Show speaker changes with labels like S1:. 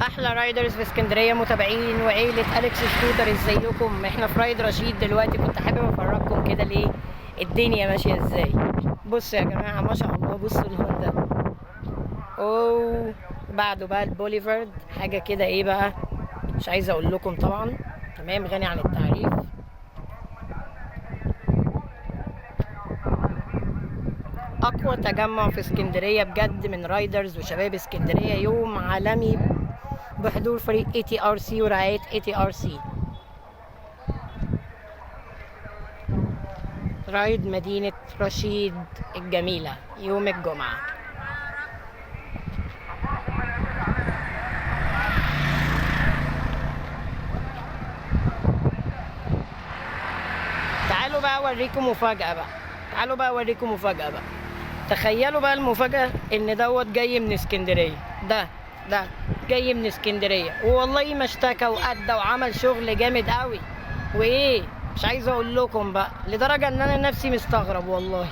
S1: احلى رايدرز في اسكندريه متابعين وعيله اليكس سكوتر، ازيكم؟ احنا في رايد رشيد دلوقتي. كنت حابب افرجكم كده ليه الدنيا ماشيه ازاي. بصوا يا جماعه، ما شاء الله، بصوا الهوندا. اوه، بعده بقى البوليفارد، حاجه كده ايه بقى، مش عايزه اقول لكم طبعا، تمام، غني عن التعريف. اقوى تجمع في اسكندريه بجد من رايدرز وشباب اسكندريه، يوم عالمي بحضور فريق اي تي ار سي ورعايه اي تي ار سي. رايد مدينه رشيد الجميله يوم الجمعه. تعالوا بقى اوريكم مفاجاه بقى، تعالوا بقى اوريكم مفاجاه بقى. تخيلوا بقى المفاجاه ان دوت جاي من اسكندريه. ده جاي من اسكندريه، والله ما اشتكى وادى وعمل شغل جامد قوي. وايه، مش عايز اقول لكم بقى، لدرجه ان انا نفسي مستغرب والله.